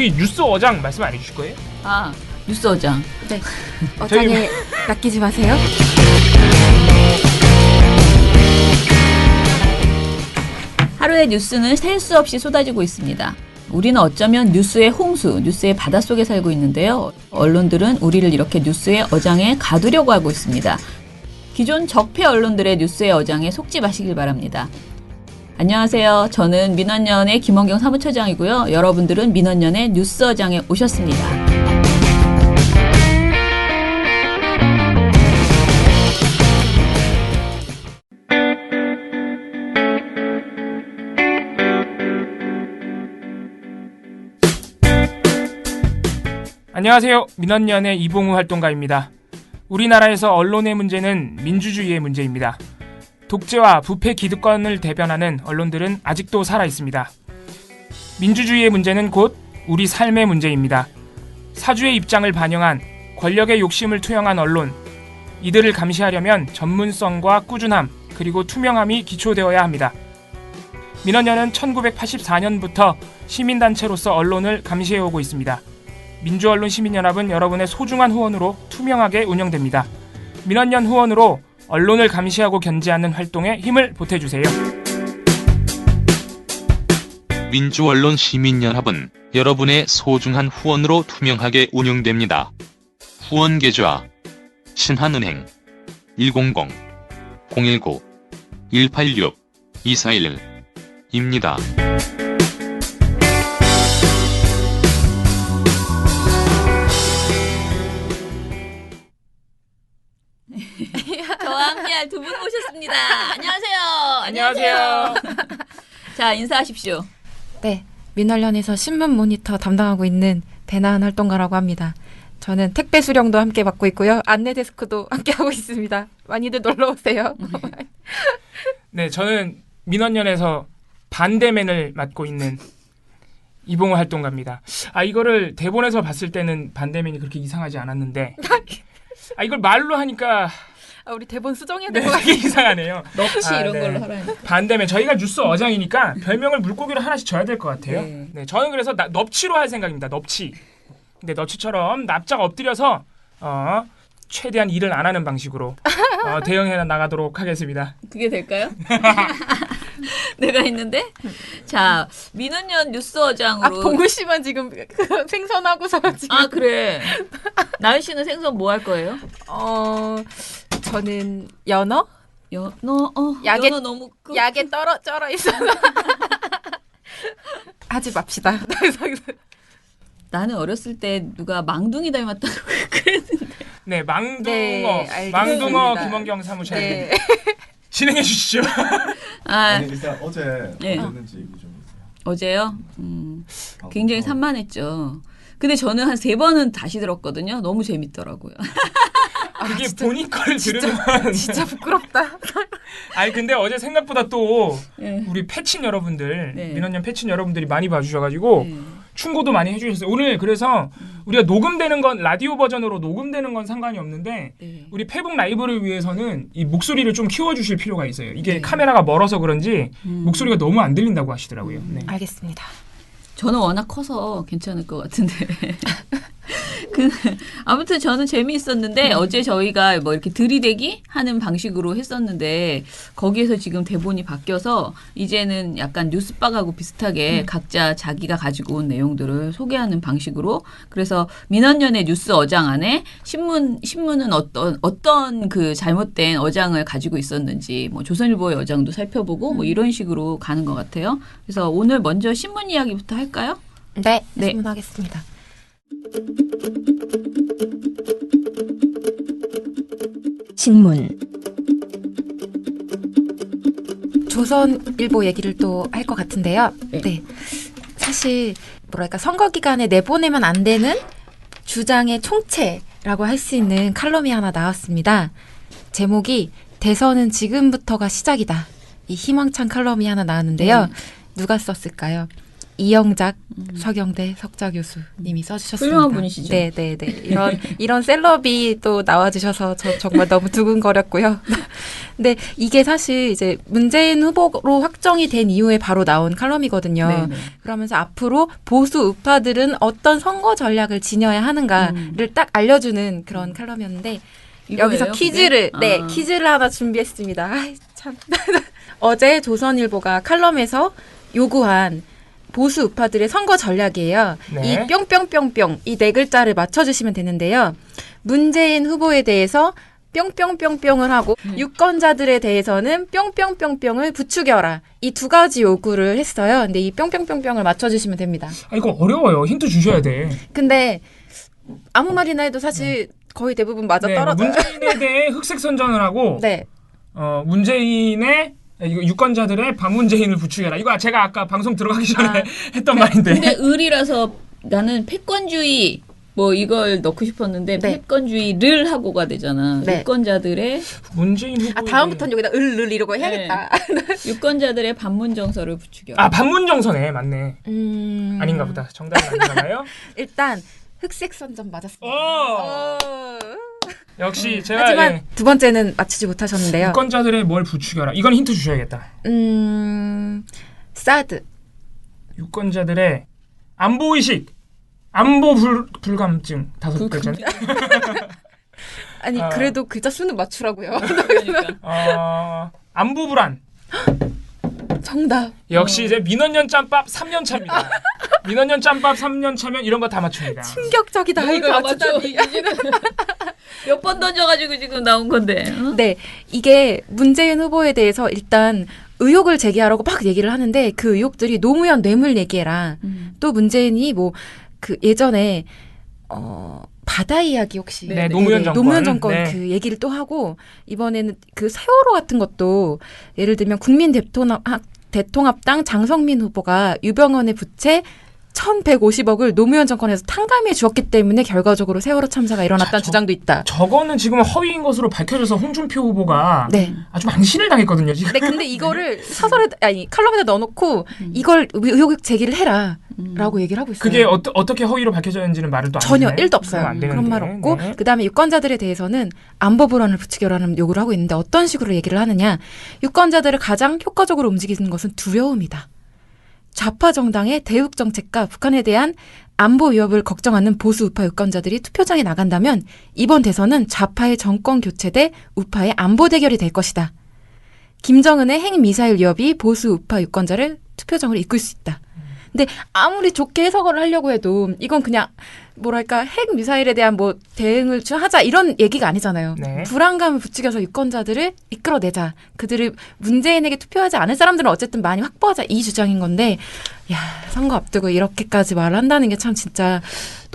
우리 뉴스 어장 말씀 안 해주실 거예요? 아, 뉴스 어장. 네. 어장에 낚이지 마세요. 하루의 뉴스는 셀 수 없이 쏟아지고 있습니다. 우리는 어쩌면 뉴스의 홍수, 뉴스의 바닷속에 살고 있는데요. 언론들은 우리를 이렇게 뉴스의 어장에 가두려고 하고 있습니다. 기존 적폐 언론들의 뉴스의 어장에 속지 마시길 바랍니다. 안녕하세요. 저는 민원연의 김원경 사무처장이고요. 여러분들은 민원연의 뉴스 어장에 오셨습니다. 안녕하세요. 민원연의 이봉우 활동가입니다. 우리나라에서 언론의 문제는 민주주의의 문제입니다. 독재와 부패 기득권을 대변하는 언론들은 아직도 살아있습니다. 민주주의의 문제는 곧 우리 삶의 문제입니다. 사주의 입장을 반영한 권력의 욕심을 투영한 언론, 이들을 감시하려면 전문성과 꾸준함 그리고 투명함이 기초되어야 합니다. 민원연은 1984년부터 시민단체로서 언론을 감시해오고 있습니다. 민주언론시민연합은 여러분의 소중한 후원으로 투명하게 운영됩니다. 민원연 후원으로 언론을 감시하고 견제하는 활동에 힘을 보태주세요. 민주언론시민연합은 여러분의 소중한 후원으로 투명하게 운영됩니다. 후원 계좌 신한은행 100-019-186-241입니다. 저와 함께할 두 분 모셨습니다. 안녕하세요. 안녕하세요. 자, 인사하십시오. 네. 민원련에서 신문 모니터 담당하고 있는 배나은 활동가라고 합니다. 저는 택배 수령도 함께 맡고 있고요. 안내 데스크도 함께 하고 있습니다. 많이들 놀러 오세요. 네, 저는 민원연에서 반대맨을 맡고 있는 이봉호 활동가입니다. 이거를 대본에서 봤을 때는 반대맨이 그렇게 이상하지 않았는데 이걸 말로 하니까 우리 대본 수정해야 될 네, 것 되게 같아요. 이상하네요. 넙치 이런 네. 걸로 하라니. 반대맨 저희가 뉴스 어장이니까 별명을 물고기로 하나씩 줘야 될 것 같아요. 네. 네, 저는 그래서 넙치로 할 생각입니다. 넙치. 근데 넙치처럼 납작 엎드려서 최대한 일을 안 하는 방식으로 대응해 나가도록 하겠습니다. 그게 될까요? 내가 했는데? 자, 민원연 뉴스 어장으로. 봉구 씨만 지금 생선하고서 지금. 그래. 나은 씨는 생선 뭐 할 거예요? 저는 연어? 연어, 약에- 연어 너무 약에 쩔어 있어. 하지 맙시다. 나는 어렸을 때 누가 망둥이 닮았다고 그랬는데. 네, 망둥어, 네, 알겠습니다. 망둥어 김원경 사무차장 네. 진행해 주시죠. 아니, 일단 어제 네. 어땠는지 얘기 좀 해주세요. 어제요? 굉장히 산만했죠. 근데 저는 한 3번은 다시 들었거든요. 너무 재밌더라고요. 그게 진짜- 본인 거를 들으면 진짜 부끄럽다. 아니 근데 어제 생각보다 또 네. 우리 패친 여러분들 네. 민원연 패친 여러분들이 많이 봐주셔가지고 네. 충고도 많이 해주셨어요. 오늘 그래서 우리가 녹음되는 건 라디오 버전으로 녹음되는 건 상관이 없는데 네. 우리 페북 라이브를 위해서는 이 목소리를 좀 키워주실 필요가 있어요. 이게 네. 카메라가 멀어서 그런지 목소리가 너무 안 들린다고 하시더라고요. 네. 알겠습니다. 저는 워낙 커서 괜찮을 것 같은데. 아무튼 저는 재미있었는데 어제 저희가 뭐 이렇게 들이대기 하는 방식으로 했었는데 거기에서 지금 대본이 바뀌어서 이제는 약간 뉴스박하고 비슷하게 각자 자기가 가지고 온 내용들을 소개하는 방식으로 그래서 민원연의 뉴스 어장 안에 신문은 어떤 그 잘못된 어장을 가지고 있었는지 뭐 조선일보의 어장도 살펴보고 뭐 이런 식으로 가는 것 같아요. 그래서 오늘 먼저 신문 이야기부터 할까요? 네, 네. 질문하겠습니다. 신문 조선일보 얘기를 또 할 것 같은데요. 네. 네. 사실 뭐랄까 선거 기간에 내보내면 안 되는 주장의 총체라고 할 수 있는 칼럼이 하나 나왔습니다. 제목이 대선은 지금부터가 시작이다. 이 희망찬 칼럼이 하나 나왔는데요. 누가 썼을까요? 이영작 서경대 석좌 교수님이 써주셨습니다. 훌륭한 분이시죠. 네네네. 이런 셀럽이 또 나와주셔서 저 정말 너무 두근거렸고요. 근데 이게 사실 이제 문재인 후보로 확정이 된 이후에 바로 나온 칼럼이거든요. 네네. 그러면서 앞으로 보수 우파들은 어떤 선거 전략을 지녀야 하는가를 딱 알려주는 그런 칼럼이었는데 여기서 이거예요, 퀴즈를 그게? 네 퀴즈를 하나 준비했습니다. 아이, 참 어제 조선일보가 칼럼에서 요구한 보수 우파들의 선거 전략이에요. 네. 이 뿅뿅뿅뿅 이 네 글자를 맞춰주시면 되는데요. 문재인 후보에 대해서 뿅뿅뿅뿅을 하고 유권자들에 대해서는 뿅뿅뿅뿅을 부추겨라. 이 두 가지 요구를 했어요. 근데 이 뿅뿅뿅뿅을 맞춰주시면 됩니다. 아, 이거 어려워요. 힌트 주셔야 돼. 근데 아무 말이나 해도 사실 거의 대부분 맞아 네, 떨어져요. 문재인에 대해 흑색 선전을 하고 네. 문재인의 이거 유권자들의 반문재인을 부추겨라. 이거 제가 아까 방송 들어가기 전에 했던 말인데. 근데 을이라서 나는 패권주의 뭐 이걸 넣고 싶었는데 네. 패권주의를 하고가 되잖아. 네. 유권자들의 문재인 후보. 아 다음부터는 여기다 을을 이러고 해야겠다. 유권자들의 반문 정서를 부추겨. 아 반문정서네. 맞네. 음... 아닌가 보다. 정답은 아닌가요? 일단 흑색 선전 맞았습니다. 오! 역시 제가 하지만 예, 두 번째는 맞추지 못하셨는데요. 유권자들의 뭘 부추겨라. 이건 힌트 주셔야겠다. 사드. 유권자들의 안보의식, 안보 불감증 다섯 글자네. 아니 그래도 글자 수는 맞추라고요. 그러니까. 안보 불안. 정답. 역시 이제 민원연 짬밥 3년 차입니다. 민원연 짬밥 3년 차면 이런 거 다 맞춥니다. 충격적이다. 뭐 이걸 다 맞춰. 맞추다니. 몇 번 던져가지고 지금 나온 건데. 어? 네, 이게 문재인 후보에 대해서 일단 의혹을 제기하라고 막 얘기를 하는데 그 의혹들이 노무현 뇌물 얘기해라. 또 문재인이 뭐 그 예전에 바다 이야기 혹시 네, 노무현 정권. 노무현 정권 네. 그 얘기를 또 하고 이번에는 그 세월호 같은 것도 예를 들면 국민 대통합당 장성민 후보가 유병헌의 부채 1,150억을 노무현 정권에서 탕감해 주었기 때문에 결과적으로 세월호 참사가 일어났다는 주장도 있다. 저거는 지금 허위인 것으로 밝혀져서 홍준표 후보가 네. 아주 망신을 당했거든요. 지금. 네, 근데 이거를 사설에 아니 칼럼에다 넣어놓고 이걸 의혹 제기를 해라라고 얘기를 하고 있어요. 그게 어떻게 허위로 밝혀졌는지는 말을 또 안 전혀 해주네. 1도 없어요. 그러면 안 되는데. 그런 말 없고 네. 그다음에 유권자들에 대해서는 안보 불안을 부추겨라는 요구를 하고 있는데 어떤 식으로 얘기를 하느냐. 유권자들을 가장 효과적으로 움직이는 것은 두려움이다. 좌파 정당의 대북 정책과 북한에 대한 안보 위협을 걱정하는 보수 우파 유권자들이 투표장에 나간다면 이번 대선은 좌파의 정권 교체 대 우파의 안보 대결이 될 것이다. 김정은의 핵미사일 위협이 보수 우파 유권자를 투표장으로 이끌 수 있다. 근데 아무리 좋게 해석을 하려고 해도 이건 그냥 뭐랄까 핵 미사일에 대한 뭐 대응을 하자 이런 얘기가 아니잖아요. 네. 불안감을 부추겨서 유권자들을 이끌어내자. 그들을 문재인에게 투표하지 않을 사람들은 어쨌든 많이 확보하자 이 주장인 건데 야 선거 앞두고 이렇게까지 말을 한다는 게 참 진짜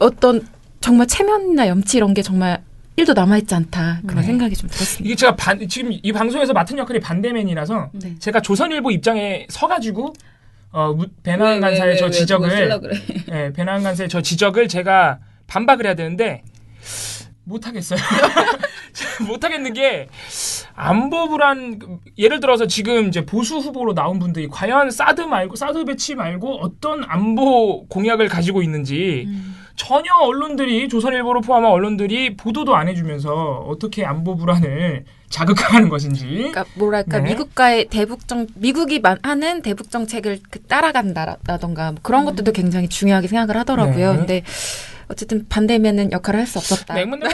어떤 정말 체면이나 염치 이런 게 정말 1도 남아있지 않다. 그런 네. 생각이 좀 들었습니다. 이게 제가 지금 이 방송에서 맡은 역할이 반대맨이라서 네. 제가 조선일보 입장에 서가지고 배나한 간사의 저 지적을 그래. 예, 배나한 간사의 저 지적을 제가 반박을 해야 되는데 못하겠어요. 못하겠는 게 안보 불안 예를 들어서 지금 이제 보수 후보로 나온 분들이 과연 사드 배치 말고 어떤 안보 공약을 가지고 있는지 전혀 언론들이 조선일보를 포함한 언론들이 보도도 안 해주면서 어떻게 안보 불안을 자극하는 것인지. 그러니까 뭐랄까 네. 미국이 하는 대북 정책을 따라간다라던가 뭐 그런 것들도 굉장히 중요하게 생각을 하더라고요. 네. 근데 어쨌든 반대면은 역할을 할 수 없었다. 네, 근데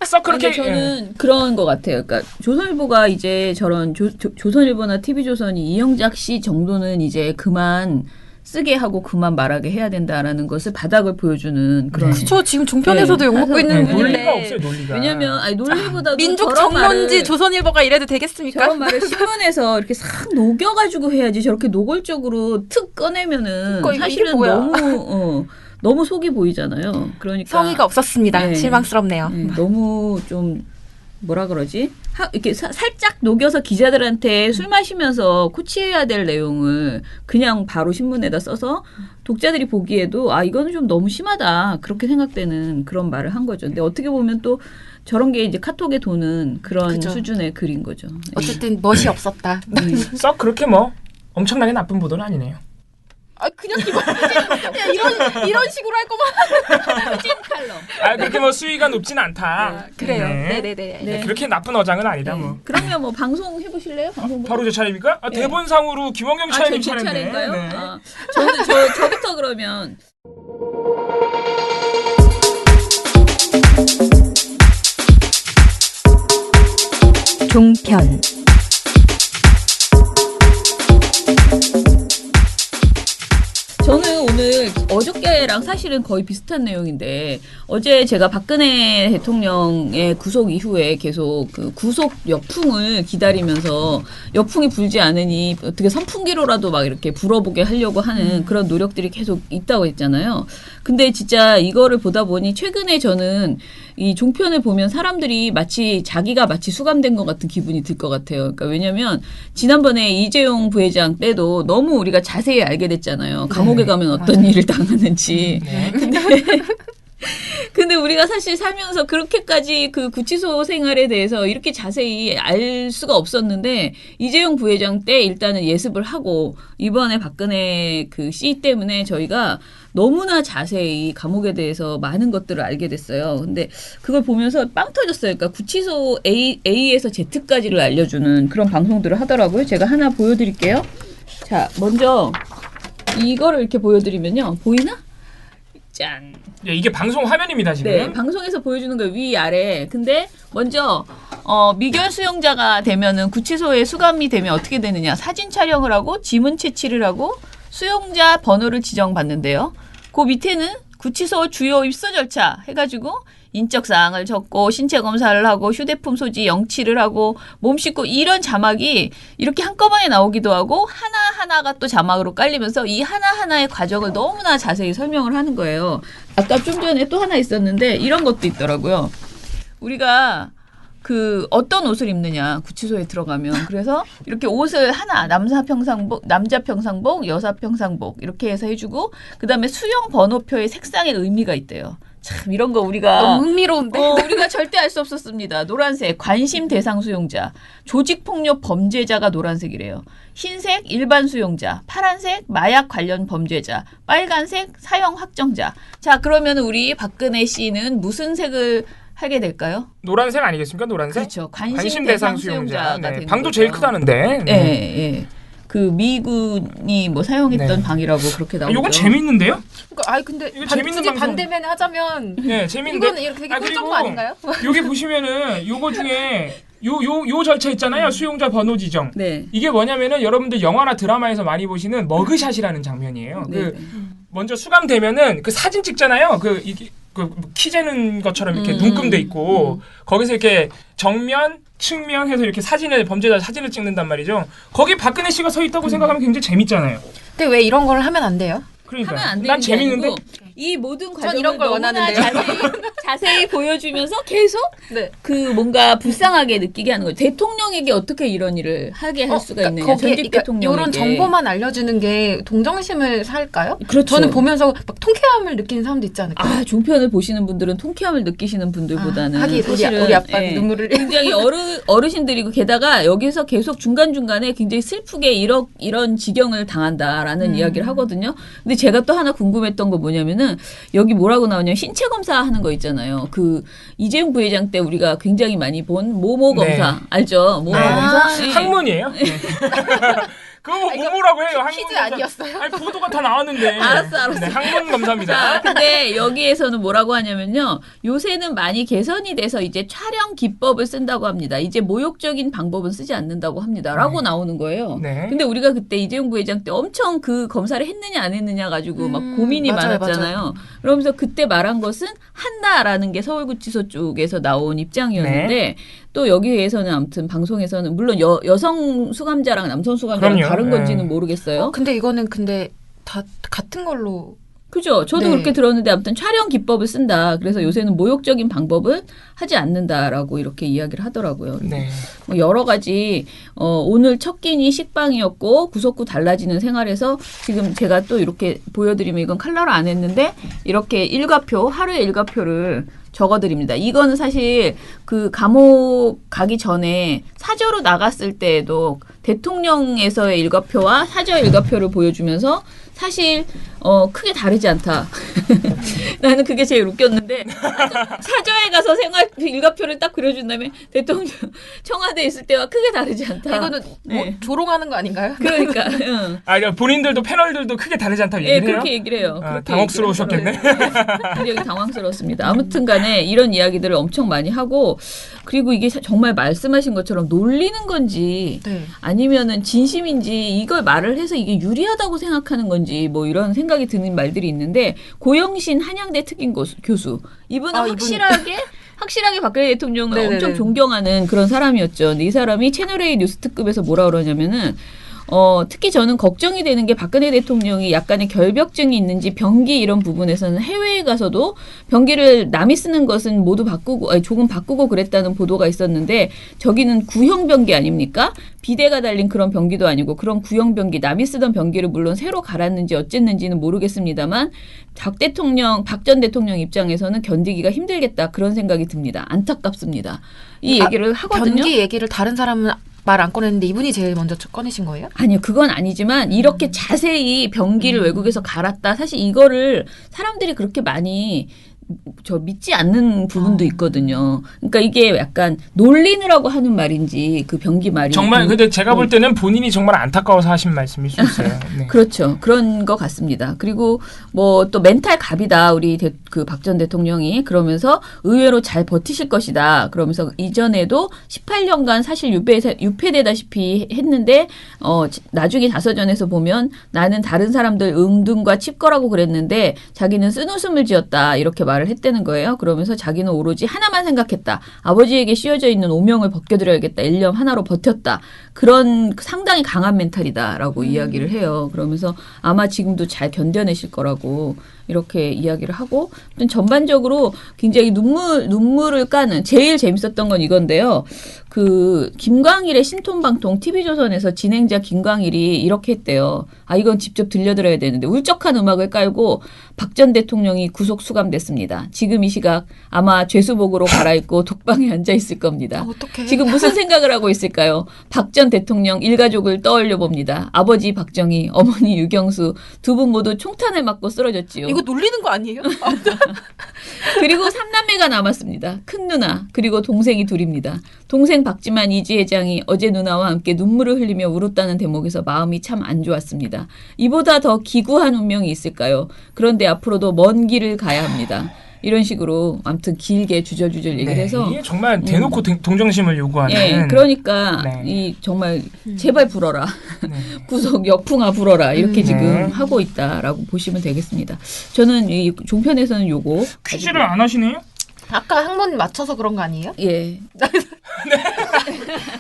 썩 그렇게 근데 저는 그런 것 같아요. 그러니까 조선일보가 이제 저런 조선일보나 TV조선이 이영작 씨 정도는 이제 그만 쓰게 하고 그만 말하게 해야 된다라는 것을 바닥을 보여주는 그런. 그렇죠. 지금 종편에서도 네. 욕먹고 네, 있는 논리가 분인데 없어요, 논리가. 왜냐면 아니 논리보다도 민족 저런 정론지 말을- 조선일보가 이래도 되겠습니까? 저런 말을 신문에서 이렇게 싹 녹여가지고 해야지 저렇게 노골적으로 툭 꺼내면은 그러니까 이게 사실은 뭐야? 너무 속이 보이잖아요. 그러니까 성의가 없었습니다. 네. 실망스럽네요. 너무 좀 뭐라 그러지? 이렇게 살짝 녹여서 기자들한테 술 마시면서 코치해야 될 내용을 그냥 바로 신문에다 써서 독자들이 보기에도 아 이거는 좀 너무 심하다 그렇게 생각되는 그런 말을 한 거죠. 근데 어떻게 보면 또 저런 게 이제 카톡에 도는 그런 그죠. 수준의 글인 거죠. 어쨌든 멋이 없었다. 썩 그렇게 뭐 엄청나게 나쁜 보도는 아니네요. 아 그냥 기본 그냥 이런 식으로 할 거면 찐 칼럼. 아 그렇게 뭐 수위가 높진 않다. 그래요. 네. 네네네. 네. 그렇게 나쁜 어장은 아니다 뭐. 그러면 뭐 방송 해보실래요? 방송 바로 제 차례입니까? 아, 네. 대본상으로 김원경 차례님 제 차례인데. 차례인가요? 네. 아, 저부터 그러면. 종편 저는 오늘 어저께랑 사실은 거의 비슷한 내용인데 어제 제가 박근혜 대통령의 구속 이후에 계속 그 구속 역풍을 기다리면서 역풍이 불지 않으니 어떻게 선풍기로라도 막 이렇게 불어보게 하려고 하는 그런 노력들이 계속 있다고 했잖아요. 근데 진짜 이거를 보다 보니 최근에 저는 이 종편을 보면 사람들이 자기가 마치 수감된 것 같은 기분이 들 것 같아요. 그러니까 왜냐면 지난번에 이재용 부회장 때도 너무 우리가 자세히 알게 됐잖아요. 감옥에 가면 어떤 일을 당하는지. 네. 근데 우리가 사실 살면서 그렇게까지 그 구치소 생활에 대해서 이렇게 자세히 알 수가 없었는데 이재용 부회장 때 일단은 예습을 하고 이번에 박근혜 그 씨 때문에 저희가 너무나 자세히 감옥에 대해서 많은 것들을 알게 됐어요. 근데 그걸 보면서 빵 터졌어요. 그러니까 구치소 A에서 Z까지를 알려주는 그런 방송들을 하더라고요. 제가 하나 보여드릴게요. 자, 먼저 이거를 이렇게 보여드리면요. 보이나? 짠. 예, 이게 방송 화면입니다 지금. 네, 방송에서 보여주는 거 위아래. 근데 먼저 미결 수용자가 되면은 구치소에 수감이 되면 어떻게 되느냐? 사진 촬영을 하고 지문 채취를 하고 수용자 번호를 지정받는데요. 그 밑에는 구치소 주요 입소 절차 해가지고 인적 사항을 적고 신체 검사를 하고 휴대폰 소지 영치를 하고 몸 씻고 이런 자막이 이렇게 한꺼번에 나오기도 하고 하나하나가 또 자막으로 깔리면서 이 하나하나의 과정을 너무나 자세히 설명을 하는 거예요. 아까 좀 전에 또 하나 있었는데 이런 것도 있더라고요. 우리가 그 어떤 옷을 입느냐 구치소에 들어가면 그래서 이렇게 옷을 하나 남자 평상복 여사 평상복 이렇게 해서 해주고 그다음에 수용 번호표의 색상의 의미가 있대요. 참 이런 거 우리가 너무 흥미로운데. 우리가 절대 알 수 없었습니다. 노란색 관심 대상 수용자, 조직폭력 범죄자가 노란색이래요. 흰색 일반 수용자, 파란색 마약 관련 범죄자, 빨간색 사형 확정자. 자 그러면 우리 박근혜 씨는 무슨 색을 하게 될까요? 노란색 아니겠습니까? 노란색? 그렇죠. 관심 대상 수용자가 네. 되는 방도 거죠. 제일 크다는데. 예, 예. 그 미군이 뭐 사용했던 네. 방이라고 그렇게 나오죠. 이건 재밌는데요? 그러니까 아니 근데 이거 재밌는 굳이 방송. 반대면 하자면 네, 재밌는데. 이거는 이렇게 되게 꿀정보 아닌가요? 여기 보시면은 요거 중에 요 절차 있잖아요. 수용자 번호 지정. 네. 이게 뭐냐면은 여러분들 영화나 드라마에서 많이 보시는 머그샷이라는 장면이에요. 네. 그 먼저 수감되면은 그 사진 찍잖아요. 이게 키 재는 것처럼 이렇게 눈금돼 있고 거기서 이렇게 정면, 측면 해서 이렇게 범죄자 사진을 찍는단 말이죠. 거기 박근혜 씨가 서 있다고 생각하면 굉장히 재밌잖아요. 근데 왜 이런 걸 하면 안 돼요? 그러니까 하면 안 되는 난 게 재밌는데. 아니고 이 모든 과정을 이런 걸 너무나 원하는데요. 자세히 보여주면서 계속 네. 그 뭔가 불쌍하게 느끼게 하는 거예요. 대통령에게 어떻게 이런 일을 하게 할 수가 있느냐. 전직 대통령에게. 이런 정보만 알려주는 게 동정심을 살까요? 그렇죠. 저는 보면서 막 통쾌함을 느끼는 사람도 있지 않을까요? 아, 종편을 보시는 분들은 통쾌함을 느끼시는 분들보다는 하긴 사실은 우리 아빠 예, 눈물을 굉장히 어르신들이고 게다가 여기서 계속 중간중간에 굉장히 슬프게 이런 지경을 당한다라는 이야기를 하거든요. 근데 제가 또 하나 궁금했던 거 뭐냐면은 여기 뭐라고 나오냐면 신체 검사하는 거 있잖아요. 그 이재용 부회장 때 우리가 굉장히 많이 본 모모 검사 네. 알죠? 모모 검사. 네. 학문이에요? 네. 그거 뭐 뭐라고 해요? 학문 퀴즈 검사. 아니었어요? 아니 보도가 다 나왔는데. 알았어. 네, 학문 검사입니다. 자, 근데 여기에서는 뭐라고 하냐면요. 요새는 많이 개선이 돼서 이제 촬영 기법을 쓴다고 합니다. 이제 모욕적인 방법은 쓰지 않는다고 합니다. 라고 나오는 거예요. 네. 근데 우리가 그때 이재용 부회장 때 엄청 그 검사를 했느냐 안 했느냐 가지고 막 고민이 맞아요, 많았잖아요. 그러면서 그때 말한 것은 한다라는 게 서울구치소 쪽에서 나온 입장이었는데 또 여기에서는 아무튼 방송에서는 물론 여성 수감자랑 남성 수감자랑 그럼요. 다른 건지는 네. 모르겠어요. 근데 이거는 다 같은 걸로 그죠? 저도 네. 그렇게 들었는데 아무튼 촬영 기법을 쓴다. 그래서 요새는 모욕적인 방법은 하지 않는다라고 이렇게 이야기를 하더라고요. 네. 뭐 여러 가지 오늘 첫 끼니 식빵이었고 구석 후 달라지는 생활에서 지금 제가 또 이렇게 보여드리면 이건 컬러를 안 했는데 이렇게 일과표 하루의 일과표를 적어드립니다. 이거는 사실 그 감옥 가기 전에 사저로 나갔을 때에도 대통령에서의 일과표와 사저 일과표를 보여주면서 사실 크게 다르지 않다. 나는 그게 제일 웃겼는데 사저에 가서 생활 일과표를 딱 그려준 다음에 대통령 청와대에 있을 때와 크게 다르지 않다. 이거는 뭐 네. 조롱하는 거 아닌가요? 그러니까 응. 그러니까 본인들도 패널들도 크게 다르지 않다고 예, 얘기를 해요. 그렇게 얘기를 해요. 아, 그렇게 당혹스러우셨겠네. 얘기를 하더라고요. 굉장히 당황스러웠습니다. 아무튼 간에 이런 이야기들을 엄청 많이 하고 그리고 이게 정말 말씀하신 것처럼 놀리는 건지 네. 아니면은 진심인지 이걸 말을 해서 이게 유리하다고 생각하는 건지 뭐 이런 생각이 드는 말들이 있는데 고영신 한양대 특임 교수 이분은 아, 이분- 확실하게 박근혜 대통령을 네네네. 엄청 존경하는 그런 사람이었죠. 근데 이 사람이 채널A 뉴스 특급에서 뭐라 그러냐면은 특히 저는 걱정이 되는 게 박근혜 대통령이 약간의 결벽증이 있는지 병기 이런 부분에서는 해외에 가서도 병기를 남이 쓰는 것은 모두 바꾸고 아니, 조금 바꾸고 그랬다는 보도가 있었는데 저기는 구형 병기 아닙니까? 비대가 달린 그런 병기도 아니고 그런 구형 병기 남이 쓰던 병기를 물론 새로 갈았는지 어쨌는지는 모르겠습니다만 박 전 대통령 입장에서는 견디기가 힘들겠다 그런 생각이 듭니다. 안타깝습니다. 이 얘기를 하거든요. 변기 얘기를 다른 사람은 말 안 꺼냈는데 이분이 제일 먼저 꺼내신 거예요? 아니요, 그건 아니지만 이렇게 자세히 병기를 외국에서 갈았다. 사실 이거를 사람들이 그렇게 많이 믿지 않는 부분도 있거든요. 그러니까 이게 약간 놀리느라고 하는 말인지 그 병기 말이 정말 근데 제가 볼 때는 본인이 정말 안타까워서 하신 말씀일 수 있어요. 네. 그렇죠. 그런 것 같습니다. 그리고 뭐 또 멘탈 갑이다. 우리 그 박 전 대통령이 그러면서 의외로 잘 버티실 것이다. 그러면서 이전에도 18년간 사실 유폐되다시피 했는데 나중에 자서전에서 보면 나는 다른 사람들 응등과 칩거라고 그랬는데 자기는 쓴웃음을 지었다. 이렇게 말을 했다는 거예요. 그러면서 자기는 오로지 하나만 생각했다. 아버지에게 씌워져 있는 오명을 벗겨드려야겠다. 일념 하나로 버텼다. 그런 상당히 강한 멘탈이다라고 이야기를 해요. 그러면서 아마 지금도 잘 견뎌내실 거라고 이렇게 이야기를 하고 전반적으로 굉장히 눈물을 까는 제일 재밌었던 건 이건데요. 그 김광일의 신톤방통 TV조선에서 진행자 김광일이 이렇게 했대요. 아 이건 직접 들려드려야 되는데 울적한 음악을 깔고 박 전 대통령이 구속 수감됐습니다. 지금 이 시각 아마 죄수복으로 갈아입고 독방에 앉아 있을 겁니다. 어떡해. 지금 무슨 생각을 하고 있을까요? 박 전 대통령 일가족을 떠올려 봅니다. 아버지 박정희, 어머니 유경수 두 분 모두 총탄을 맞고 쓰러졌지요. 이거 놀리는 거 아니에요? 그리고 3남매가 남았습니다. 큰 누나 그리고 동생이 둘입니다. 동생 박지만 이지 회장이 어제 누나와 함께 눈물을 흘리며 울었다는 대목에서 마음이 참 안 좋았습니다. 이보다 더 기구한 운명이 있을까요? 그런데 앞으로도 먼 길을 가야 합니다. 이런 식으로 아무튼 길게 주절주절 얘기를 해서 이게 정말 대놓고 동정심을 요구하는. 예, 그러니까 네. 이 정말 제발 불어라. 네. 구속 역풍아 불어라. 이렇게 지금 네. 하고 있다라고 보시면 되겠습니다. 저는 이 종편에서는 요거 퀴즈를 안 하시네요? 아까 항문 맞춰서 그런 거 아니에요? 예.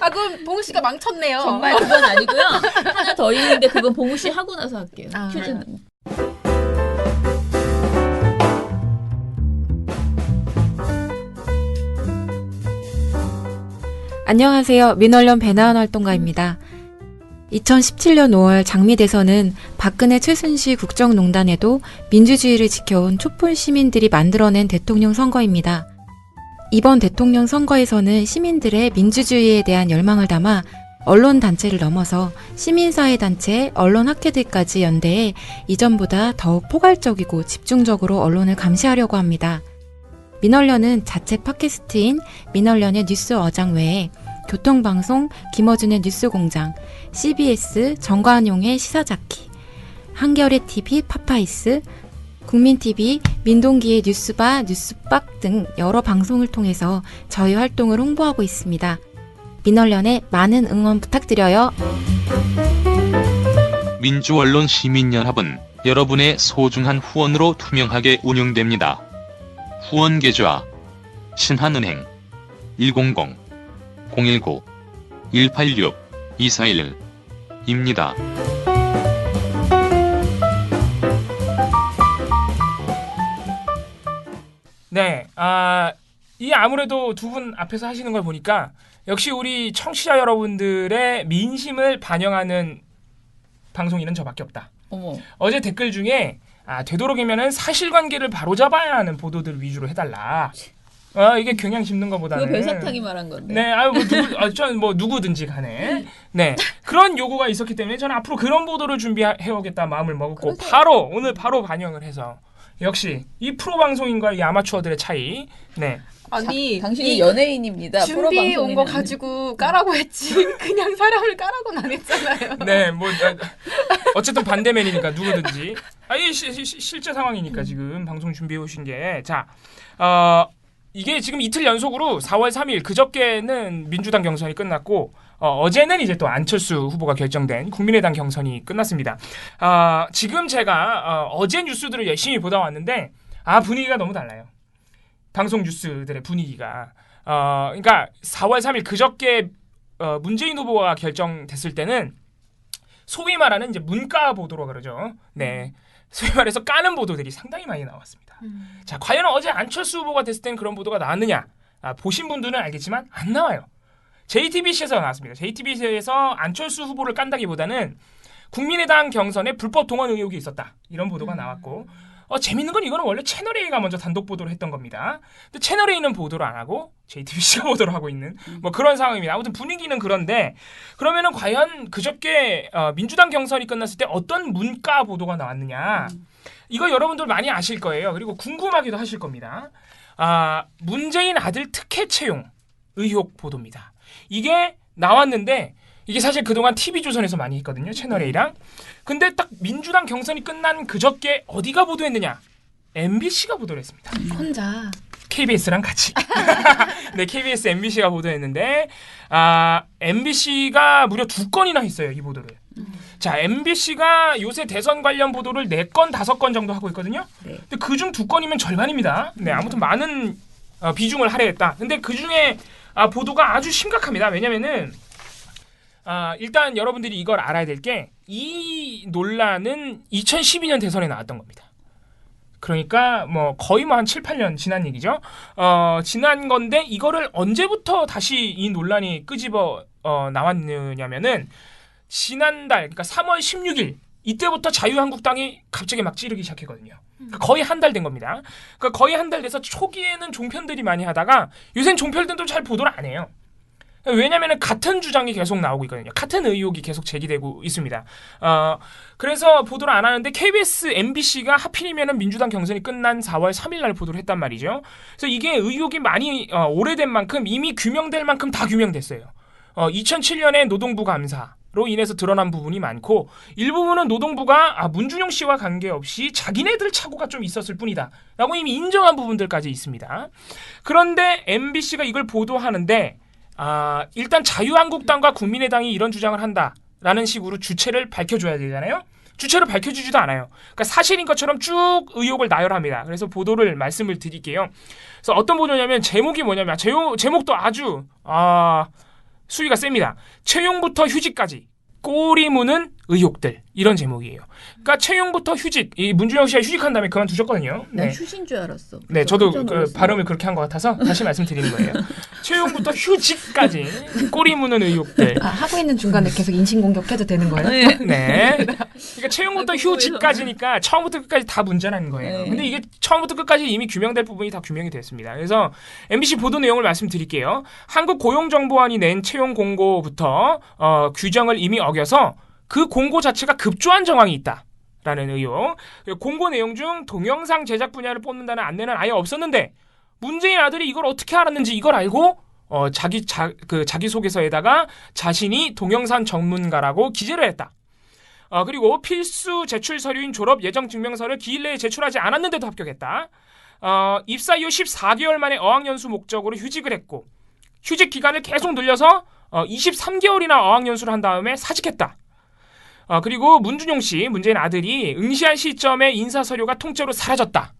아 그럼 봉우 씨가 망쳤네요. 정말 그건 아니고요. 하나 더 있는데 그건 봉우 씨 하고 나서 할게요. 아. 퀴즈는. 안녕하세요. 민원련 배나은 활동가입니다. 2017년 5월 장미대선은 박근혜 최순실 국정농단에도 민주주의를 지켜온 촛불 시민들이 만들어낸 대통령 선거입니다. 이번 대통령 선거에서는 시민들의 민주주의에 대한 열망을 담아 언론단체를 넘어서 시민사회단체, 언론학회들까지 연대해 이전보다 더욱 포괄적이고 집중적으로 언론을 감시하려고 합니다. 민언련은 자체 팟캐스트인 민언련의 뉴스 어장 외에 교통방송 김어준의 뉴스공장, CBS 정관용의 시사자키, 한겨레 TV 파파이스, 국민TV 민동기의 뉴스바 뉴스박 등 여러 방송을 통해서 저희 활동을 홍보하고 있습니다. 민언련에 많은 응원 부탁드려요. 민주언론 시민연합은 여러분의 소중한 후원으로 투명하게 운영됩니다. 후원 계좌 신한은행 100-019-186-241입니다. 네, 이 아무래도 두 분 앞에서 하시는 걸 보니까 역시 우리 청취자 여러분들의 민심을 반영하는 방송인은 저밖에 없다. 어머. 어제 댓글 중에 되도록이면은 사실관계를 바로잡아야 하는 보도들 위주로 해달라. 이게 경향 심는 것보다는. 그거 별사탕이 말한 건데. 네, 뭐 누구든지 간에 네 그런 요구가 있었기 때문에 저는 앞으로 그런 보도를 준비해오겠다 마음을 먹었고 오늘 바로 반영을 해서 역시 이 프로 방송인과 이 아마추어들의 차이. 네. 아니 당신이 연예인입니다. 준비 온 거 프로방송인은. 가지고 까라고 했지 그냥 사람을 까라고는 안 했잖아요. 네, 뭐 어쨌든 반대맨이니까 누구든지. 이 실제 상황이니까 지금 방송 준비해 오신 게 자, 이게 지금 이틀 연속으로 4월 3일 그저께는 민주당 경선이 끝났고 어제는 이제 또 안철수 후보가 결정된 국민의당 경선이 끝났습니다. 지금 제가 어제 뉴스들을 열심히 보다 왔는데 분위기가 너무 달라요. 방송 뉴스들의 분위기가. 그러니까 4월 3일 그저께 문재인 후보가 결정됐을 때는 소위 말하는 이제 문가 보도로 그러죠. 네. 소위 말해서 까는 보도들이 상당히 많이 나왔습니다. 자, 과연 어제 안철수 후보가 됐을 때는 그런 보도가 나왔느냐? 보신 분들은 알겠지만 안 나와요. JTBC에서 나왔습니다. JTBC에서 안철수 후보를 깐다기보다는 국민의당 경선에 불법 동원 의혹이 있었다. 이런 보도가 나왔고 재밌는 건 이거는 원래 채널A가 먼저 단독 보도를 했던 겁니다. 근데 채널A는 보도를 안 하고 JTBC가 보도를 하고 있는 뭐 그런 상황입니다. 아무튼 분위기는 그런데 그러면은 과연 그저께 민주당 경선이 끝났을 때 어떤 문가 보도가 나왔느냐. 이거 여러분들 많이 아실 거예요. 그리고 궁금하기도 하실 겁니다. 문재인 아들 특혜 채용 의혹 보도입니다. 이게 나왔는데 이게 사실 그동안 TV조선에서 많이 했거든요. 채널A랑. 근데 딱 민주당 경선이 끝난 그저께 어디가 보도했느냐? MBC가 보도를 했습니다. 혼자 KBS랑 같이. 네, KBS, MBC가 보도했는데 MBC가 무려 2건이나 했어요. 이 보도를. 자, MBC가 요새 대선 관련 보도를 4건, 5건 정도 하고 있거든요. 네. 근데 그중 2건이면 절반입니다. 네, 아무튼 많은 비중을 할애했다. 근데 그중에 보도가 아주 심각합니다. 왜냐면은 일단 여러분들이 이걸 알아야 될 게 이 논란은 2012년 대선에 나왔던 겁니다. 그러니까 뭐 거의 뭐 한 7, 8년 지난 얘기죠. 지난 건데 이거를 언제부터 다시 이 논란이 끄집어 나왔느냐면은 지난달 그러니까 3월 16일 이때부터 자유한국당이 갑자기 막 찌르기 시작했거든요. 그러니까 거의 한 달 된 겁니다. 그러니까 거의 한 달 돼서 초기에는 종편들이 많이 하다가 요새는 종편들도 잘 보도를 안 해요. 왜냐면은 같은 주장이 계속 나오고 있거든요. 같은 의혹이 계속 제기되고 있습니다. 그래서 보도를 안 하는데 KBS, MBC가 하필이면은 민주당 경선이 끝난 4월 3일 날 보도를 했단 말이죠. 그래서 이게 의혹이 많이 오래된 만큼 이미 규명될 만큼 다 규명됐어요. 2007년에 노동부 감사로 인해서 드러난 부분이 많고 일부분은 노동부가 문준용 씨와 관계없이 자기네들 착오가 좀 있었을 뿐이다 라고 이미 인정한 부분들까지 있습니다. 그런데 MBC가 이걸 보도하는데 일단 자유한국당과 국민의당이 이런 주장을 한다라는 식으로 주체를 밝혀줘야 되잖아요. 주체를 밝혀주지도 않아요. 그러니까 사실인 것처럼 쭉 의혹을 나열합니다. 그래서 보도를 말씀을 드릴게요. 그래서 어떤 보도냐면 제목이 뭐냐면 제목도 아주 수위가 셉니다. 채용부터 휴직까지 꼬리 무는 의혹들 이런 제목이에요. 그러니까 채용부터 휴직 이 문준영 씨가 휴직한 다음에 그만두셨거든요. 난 휴신 줄 알았어. 네, 저도 깜짝 놀랐어요. 발음을 그렇게 한 것 같아서 다시 말씀드리는 거예요. 채용부터 휴직까지 꼬리 무는 의혹들. 하고 있는 중간에 계속 인신공격해도 되는 거예요? 네. 그러니까 채용부터 휴직까지니까 처음부터 끝까지 다 문제라는 거예요. 네. 근데 이게 처음부터 끝까지 이미 규명될 부분이 다 규명이 됐습니다. 그래서 MBC 보도 내용을 말씀드릴게요. 한국고용정보원이 낸 채용 공고부터 규정을 이미 어겨서 그 공고 자체가 급조한 정황이 있다라는 의혹. 공고 내용 중 동영상 제작 분야를 뽑는다는 안내는 아예 없었는데 문재인 아들이 이걸 어떻게 알았는지 이걸 알고 자기소개서에다가 자신이 동영상 전문가라고 기재를 했다. 그리고 필수 제출 서류인 졸업 예정 증명서를 기일 내에 제출하지 않았는데도 합격했다. 입사 이후 14개월 만에 어학연수 목적으로 휴직을 했고 휴직 기간을 계속 늘려서 23개월이나 어학연수를 한 다음에 사직했다. 그리고 문준용 씨, 문재인 아들이 응시한 시점에 인사서류가 통째로 사라졌다.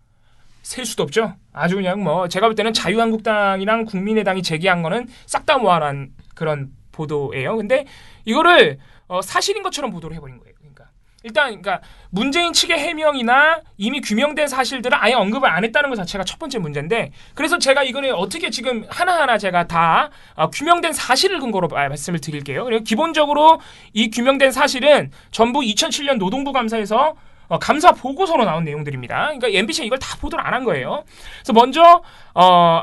셀 수도 없죠. 아주 그냥 뭐 제가 볼 때는 자유한국당이랑 국민의당이 제기한 거는 싹 다 모아놓은 그런 보도예요. 근데 이거를 사실인 것처럼 보도를 해버린 거예요. 그러니까 문재인 측의 해명이나 이미 규명된 사실들을 아예 언급을 안 했다는 것 자체가 첫 번째 문제인데 그래서 제가 이거를 어떻게 지금 하나하나 제가 다 규명된 사실을 근거로 말씀을 드릴게요. 그리고 기본적으로 이 규명된 사실은 전부 2007년 노동부 감사에서 감사 보고서로 나온 내용들입니다. 그러니까 MBC가 이걸 다 보도를 안 한 거예요. 그래서 먼저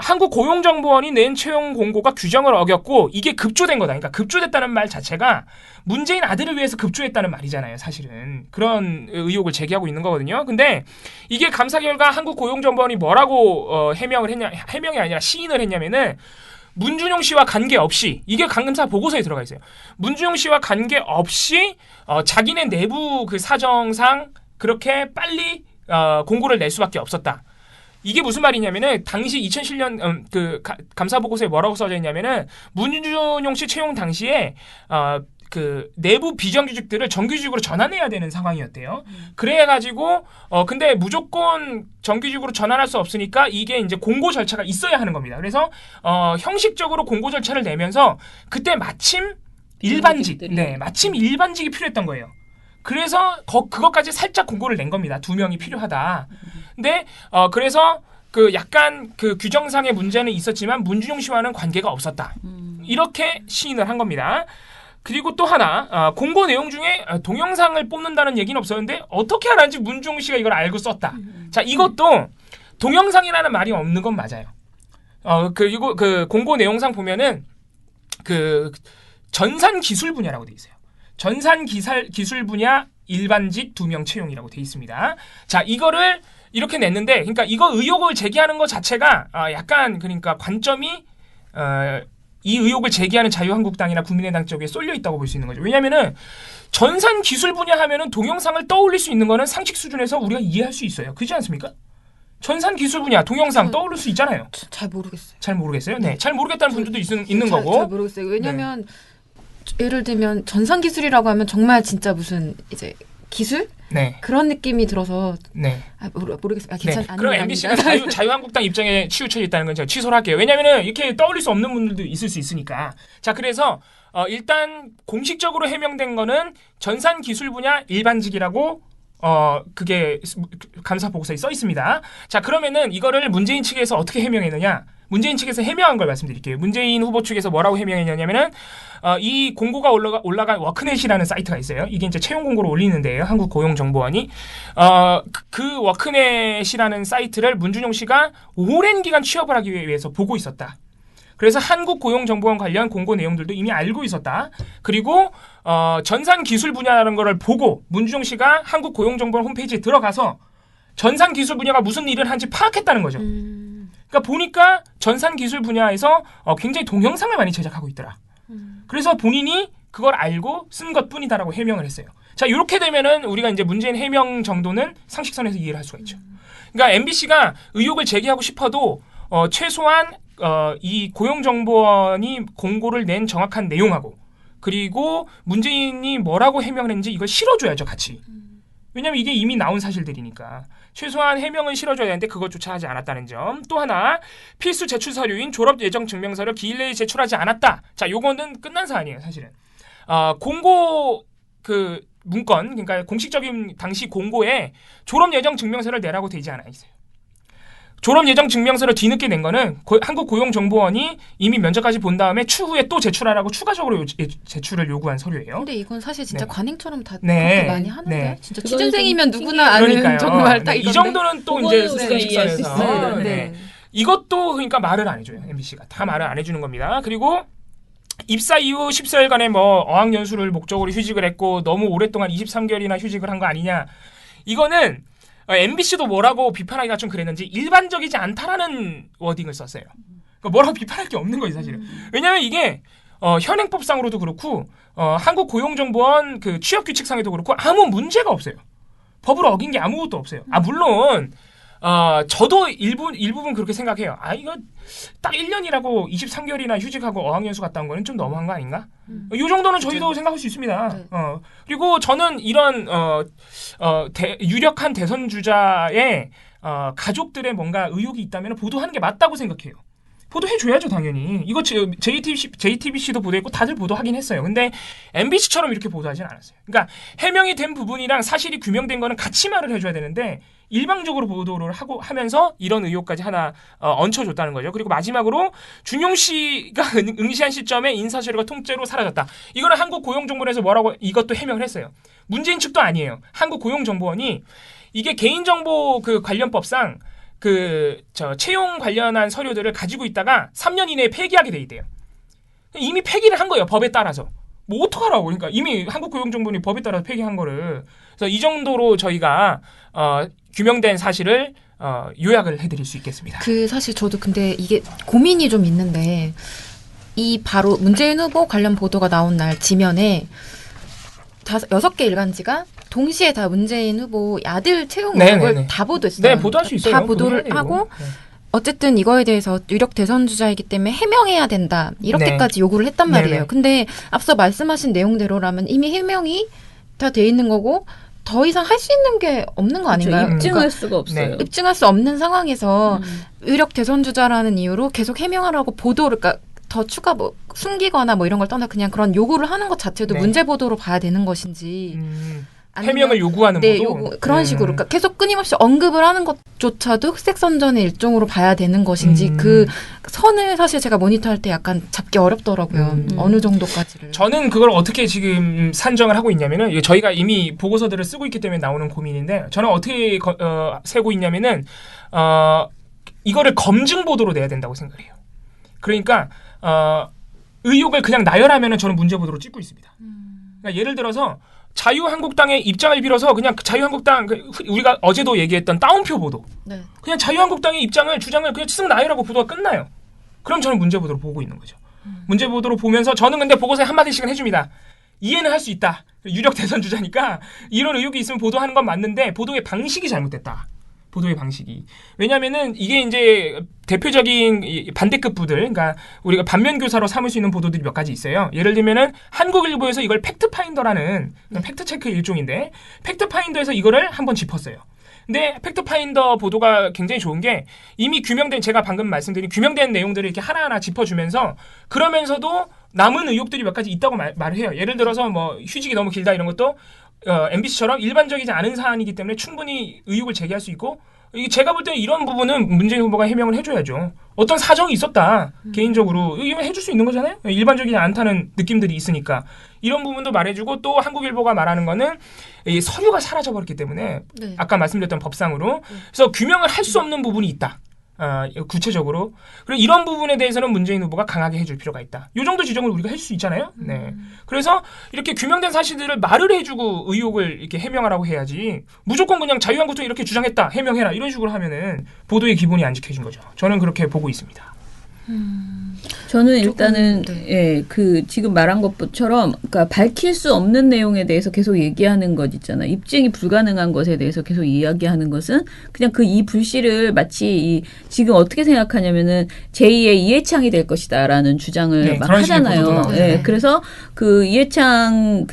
한국고용정보원이 낸 채용 공고가 규정을 어겼고 이게 급조된 거다. 그러니까 급조됐다는 말 자체가 문재인 아들을 위해서 급조했다는 말이잖아요. 사실은 그런 의혹을 제기하고 있는 거거든요. 근데 이게 감사 결과 한국고용정보원이 뭐라고 해명이 아니라 시인을 했냐면은 문준용 씨와 관계없이 이게 감사 보고서에 들어가 있어요. 문준용 씨와 관계없이 자기네 내부 그 사정상 그렇게 빨리 공고를 낼 수밖에 없었다. 이게 무슨 말이냐면은 당시 2007년 감사 보고서에 뭐라고 써져 있냐면은 문준용 씨 채용 당시에 그 내부 비정규직들을 정규직으로 전환해야 되는 상황이었대요. 그래가지고 근데 무조건 정규직으로 전환할 수 없으니까 이게 이제 공고 절차가 있어야 하는 겁니다. 그래서 형식적으로 공고 절차를 내면서 그때 마침 마침 일반직이 필요했던 거예요. 그래서 그것까지 살짝 공고를 낸 겁니다. 2명이 필요하다. 근데 그래서 그 약간 그 규정상의 문제는 있었지만 문준용 씨와는 관계가 없었다. 이렇게 시인을 한 겁니다. 그리고 또 하나 공고 내용 중에 동영상을 뽑는다는 얘기는 없었는데 어떻게 알았는지 문준용 씨가 이걸 알고 썼다. 자, 이것도 동영상이라는 말이 없는 건 맞아요. 그리고 그 공고 내용상 보면은 그 전산 기술 분야라고 돼 있어요. 전산 기술 분야 일반직 2명 채용이라고 돼 있습니다. 자, 이거를 이렇게 냈는데, 그러니까 이거 의혹을 제기하는 것 자체가 약간 그러니까 관점이 이 의혹을 제기하는 자유한국당이나 국민의당 쪽에 쏠려 있다고 볼 수 있는 거죠. 왜냐하면은 전산 기술 분야 하면은 동영상을 떠올릴 수 있는 거는 상식 수준에서 우리가 이해할 수 있어요. 그렇지 않습니까? 전산 기술 분야 동영상 떠오를 수 있잖아요. 잘 모르겠어요. 잘 모르겠어요? 네, 잘 모르겠다는 분들도 있는 거고. 잘 모르겠어요. 왜냐면 예를 들면 전산 기술이라고 하면 정말 진짜 무슨 이제 기술? 네. 그런 느낌이 들어서 네. 모르겠습니다. 네. 그럼 MBC가 자유한국당 입장에 치우쳐져 있다는 건 제가 취소를 할게요. 왜냐하면은 이렇게 떠올릴 수 없는 분들도 있을 수 있으니까. 자, 그래서 일단 공식적으로 해명된 거는 전산 기술 분야 일반직이라고 그게 감사 보고서에 써 있습니다. 자, 그러면은 이거를 문재인 측에서 어떻게 해명했느냐? 문재인 측에서 해명한 걸 말씀드릴게요. 문재인 후보 측에서 뭐라고 해명했냐면은 이 공고가 올라간 워크넷이라는 사이트가 있어요. 이게 이제 채용 공고를 올리는 데예요. 한국고용정보원이 그 워크넷이라는 사이트를 문준용 씨가 오랜 기간 취업을 하기 위해서 보고 있었다. 그래서 한국고용정보원 관련 공고 내용들도 이미 알고 있었다. 그리고 전산 기술 분야라는 거를 보고 문준용 씨가 한국고용정보원 홈페이지에 들어가서 전산 기술 분야가 무슨 일을 하는지 파악했다는 거죠. 그러니까 보니까 전산 기술 분야에서 굉장히 동영상을 많이 제작하고 있더라. 그래서 본인이 그걸 알고 쓴 것뿐이다라고 해명을 했어요. 자, 이렇게 되면은 우리가 이제 문재인 해명 정도는 상식선에서 이해를 할 수가 있죠. 그러니까 MBC가 의혹을 제기하고 싶어도 최소한 이 고용정보원이 공고를 낸 정확한 내용하고 그리고 문재인이 뭐라고 해명했는지 이걸 실어줘야죠, 같이. 왜냐면 이게 이미 나온 사실들이니까. 최소한 해명은 실어줘야 되는데 그것조차 하지 않았다는 점. 또 하나, 필수 제출 서류인 졸업 예정 증명서를 기일 내에 제출하지 않았다. 자, 요거는 끝난 사안이에요, 사실은. 공고 그 문건, 그러니까 공식적인 당시 공고에 졸업 예정 증명서를 내라고 되지 않아 있어요. 졸업 예정 증명서를 뒤늦게 낸 거는 한국고용정보원이 이미 면접까지 본 다음에 추후에 또 제출하라고 추가적으로 제출을 요구한 서류예요. 근데 이건 사실 진짜 네. 관행처럼 다 네. 그렇게 많이 하는데 네. 진짜 그거는 취준생이면 좀 누구나 아는 그러니까요. 정말 딱 네, 이건데. 이 정도는 또 이제 그거는 우리가 이해할 수 수준식선에서 있어요. 네. 이것도 그러니까 말을 안 해줘요. MBC가 다 말을 안 해주는 겁니다. 그리고 입사 이후 10사일간의 뭐 어학연수를 목적으로 휴직을 했고 너무 오랫동안 23개월이나 휴직을 한 거 아니냐. 이거는 MBC도 뭐라고 비판하기가 좀 그랬는지 일반적이지 않다라는 워딩을 썼어요. 그러니까 뭐라고 비판할 게 없는 거예요, 사실은. 왜냐하면 이게 현행법상으로도 그렇고 한국고용정보원 그 취업규칙상에도 그렇고 아무 문제가 없어요. 법을 어긴 게 아무것도 없어요. 물론 저도 일부분 그렇게 생각해요. 이거 딱 1년이라고 23개월이나 휴직하고 어학연수 갔다 온 거는 좀 너무한 거 아닌가? 이 정도는 저희도 생각할 수 있습니다. 네. 그리고 저는 이런 유력한 대선 주자의 가족들의 뭔가 의혹이 있다면 보도하는 게 맞다고 생각해요. 보도해줘야죠, 당연히. 이거 JTBC도 보도했고 다들 보도하긴 했어요. 근데 MBC처럼 이렇게 보도하진 않았어요. 그러니까 해명이 된 부분이랑 사실이 규명된 거는 같이 말을 해줘야 되는데 일방적으로 보도를 하면서 이런 의혹까지 하나 얹혀줬다는 거죠. 그리고 마지막으로 준용 씨가 응시한 시점에 인사서류가 통째로 사라졌다. 이거는 한국고용정보원에서 뭐라고 이것도 해명을 했어요. 문재인 측도 아니에요. 한국고용정보원이 이게 개인정보 그 관련법상 채용 관련한 서류들을 가지고 있다가 3년 이내에 폐기하게 돼 있대요. 이미 폐기를 한 거예요. 법에 따라서. 뭐 어떡하라고. 그러니까 이미 한국고용정보원이 법에 따라서 폐기한 거를. 그래서 이 정도로 저희가 규명된 사실을 요약을 해드릴 수 있겠습니다. 사실 저도 근데 이게 고민이 좀 있는데 이 바로 문재인 후보 관련 보도가 나온 날 지면에 6개 일간지가 동시에 다 문재인 후보 아들 채용 의혹을 다 보도했어요. 네, 보도할 수 있어요. 다 보도를 하고 어쨌든 이거에 대해서 유력 대선 주자이기 때문에 해명해야 된다. 이렇게까지 요구를 했단 말이에요. 네네. 근데 앞서 말씀하신 내용대로라면 이미 해명이 다 돼 있는 거고 더 이상 할 수 있는 게 없는 거 아닌가요? 그렇죠. 입증할 수가 없어요. 네. 입증할 수 없는 상황에서 유력 대선 주자라는 이유로 계속 해명하라고 보도를 그러니까 더 추가 뭐 숨기거나 뭐 이런 걸 떠나 그냥 그런 요구를 하는 것 자체도 네. 문제 보도로 봐야 되는 것인지 아니면 해명을 요구하는 보도 그런 식으로 그러니까 계속 끊임없이 언급을 하는 것조차도 흑색 선전의 일종으로 봐야 되는 것인지 그 선을 사실 제가 모니터할 때 약간 잡기 어렵더라고요. 어느 정도까지를. 저는 그걸 어떻게 지금 산정을 하고 있냐면은 이게 저희가 이미 보고서들을 쓰고 있기 때문에 나오는 고민인데 저는 어떻게 세고 있냐면은 이거를 검증 보도로 내야 된다고 생각해요. 그러니까 의혹을 그냥 나열하면은 저는 문제 보도로 찍고 있습니다. 그러니까 예를 들어서 자유한국당의 입장을 빌어서 그냥 자유한국당 우리가 어제도 얘기했던 따옴표 보도 네. 그냥 자유한국당의 주장을 그냥 쓱 나열하고 보도가 끝나요. 그럼 저는 문제 보도로 보고 있는 거죠. 문제 보도로 보면서 저는 근데 보고서에 한마디씩은 해줍니다. 이해는 할 수 있다. 유력 대선 주자니까 이런 의혹이 있으면 보도하는 건 맞는데 보도의 방식이 잘못됐다. 보도의 방식이. 왜냐면은 이게 이제 대표적인 반대급부들, 그러니까 우리가 반면교사로 삼을 수 있는 보도들이 몇 가지 있어요. 예를 들면은 한국일보에서 이걸 팩트파인더라는 팩트체크 일종인데 팩트파인더에서 이거를 한번 짚었어요. 근데 팩트파인더 보도가 굉장히 좋은 게 이미 규명된 제가 방금 말씀드린 규명된 내용들을 이렇게 하나하나 짚어주면서 그러면서도 남은 의혹들이 몇 가지 있다고 말을 해요. 예를 들어서 뭐 휴직이 너무 길다 이런 것도 MBC처럼 일반적이지 않은 사안이기 때문에 충분히 의혹을 제기할 수 있고 제가 볼 때 이런 부분은 문재인 후보가 해명을 해줘야죠. 어떤 사정이 있었다. 개인적으로 이건 해줄 수 있는 거잖아요. 일반적이지 않다는 느낌들이 있으니까 이런 부분도 말해주고 또 한국일보가 말하는 거는 이 서류가 사라져버렸기 때문에 네. 아까 말씀드렸던 법상으로 그래서 규명을 할 수 없는 부분이 있다. 구체적으로. 그리고 이런 부분에 대해서는 문재인 후보가 강하게 해줄 필요가 있다. 이 정도 지적을 우리가 할 수 있잖아요. 네. 그래서 이렇게 규명된 사실들을 말을 해주고 의혹을 이렇게 해명하라고 해야지 무조건 그냥 자유한국당이 이렇게 주장했다. 해명해라. 이런 식으로 하면은 보도의 기본이 안 지켜진 거죠. 저는 그렇게 보고 있습니다. 저는 일단은 조금, 예, 그 지금 말한 것처럼 그러니까 밝힐 수 없는 내용에 대해서 계속 얘기하는 것 있잖아. 입증이 불가능한 것에 대해서 계속 이야기하는 것은 그냥 그 이 불씨를 마치 지금 어떻게 생각하냐면은 제2의 이해창이 될 것이다라는 주장을 네, 막 그런 식의 보도도 하잖아요. 나오죠. 예, 그래서 그 이해창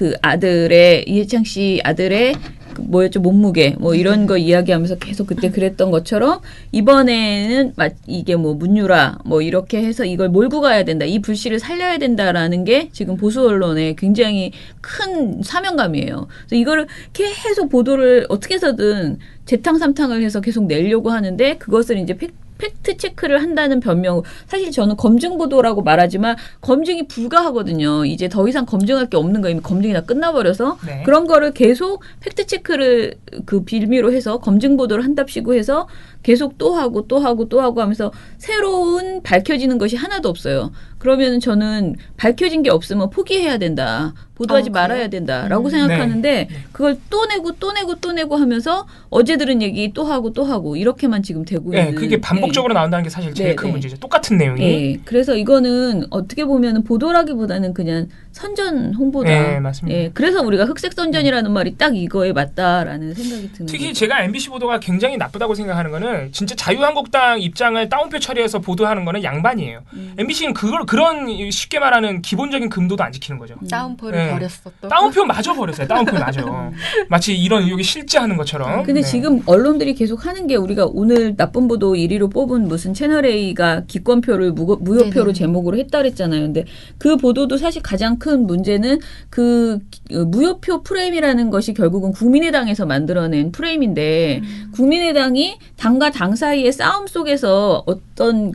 이해창 씨 아들의 뭐였죠 몸무게 뭐 이런 거 이야기하면서 계속 그때 그랬던 것처럼 이번에는 이게 뭐 문유라 뭐 이렇게 해서 이걸 몰고 가야 된다 이 불씨를 살려야 된다라는 게 지금 보수 언론의 굉장히 큰 사명감이에요. 그래서 이거를 계속 보도를 어떻게 해서든 재탕3탕을 해서 계속 내려고 하는데 그것을 이제 팩트 체크를 한다는 변명. 사실 저는 검증 보도라고 말하지만 검증이 불가하거든요. 이제 더 이상 검증할 게 없는 거예요. 이미 검증이 다 끝나버려서 네. 그런 거를 계속 팩트 체크를 그 빌미로 해서 검증 보도를 한답시고 해서 계속 또 하고 또 하고 또 하고 하면서 새로운 밝혀지는 것이 하나도 없어요. 그러면 저는 밝혀진 게 없으면 포기해야 된다. 보도하지 말아야 된다라고 생각하는데 그걸 또 내고 또 내고 또 내고 하면서 어제 들은 얘기 또 하고 또 하고 이렇게만 지금 되고 네, 있는. 그게 반복적으로 나온다는 게 사실 제일 큰 문제죠. 똑같은 내용이. 네, 그래서 이거는 어떻게 보면 보도라기보다는 그냥 선전 홍보다. 네, 맞습니다. 예, 그래서 우리가 흑색 선전이라는 말이 딱 이거에 맞다라는 생각이 드는 특히 거죠. 제가 MBC 보도가 굉장히 나쁘다고 생각하는 거는 진짜 자유한국당 입장을 따옴표 처리해서 보도하는 거는 양반이에요. MBC는 그런 쉽게 말하는 기본적인 금도도 안 지키는 거죠. 다운표를 네. 버렸어 또. 따옴표 마저 버렸어요. 따옴표 마저. 마치 이런 의혹이 실제하는 것처럼. 근데 네. 지금 언론들이 계속 하는 게 우리가 오늘 나쁜 보도 1위로 뽑은 무슨 채널A가 기권표를 무효표로 네네. 제목으로 했다 그랬잖아요. 근데 그 보도도 사실 가장 큰 문제는 그 무효표 프레임이라는 것이 결국은 국민의당에서 만들어낸 프레임인데 국민의당이 당과 당 사이의 싸움 속에서 어떤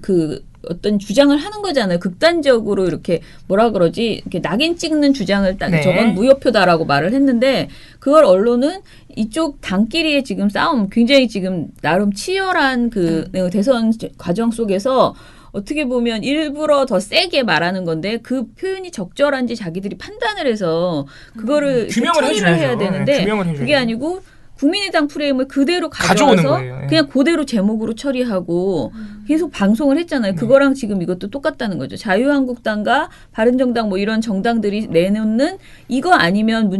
주장을 하는 거잖아요. 극단적으로 이렇게 뭐라 그러지? 이렇게 낙인 찍는 주장을 딱 네. 저건 무효표다라고 말을 했는데 그걸 언론은 이쪽 당끼리의 지금 싸움 굉장히 지금 나름 치열한 그 대선 과정 속에서 어떻게 보면 일부러 더 세게 말하는 건데 그 표현이 적절한지 자기들이 판단을 해서 그거를 이렇게 규명을 처리를 해줘야죠. 해야 되는데 네, 규명을 해줘야죠. 그게 아니고 국민의당 프레임을 그대로 가져오는 가져와서 거예요. 예. 그냥 그대로 제목으로 처리하고 계속 방송을 했잖아요. 네. 그거랑 지금 이것도 똑같다는 거죠. 자유한국당과 바른정당 뭐 이런 정당들이 내놓는 이거 아니면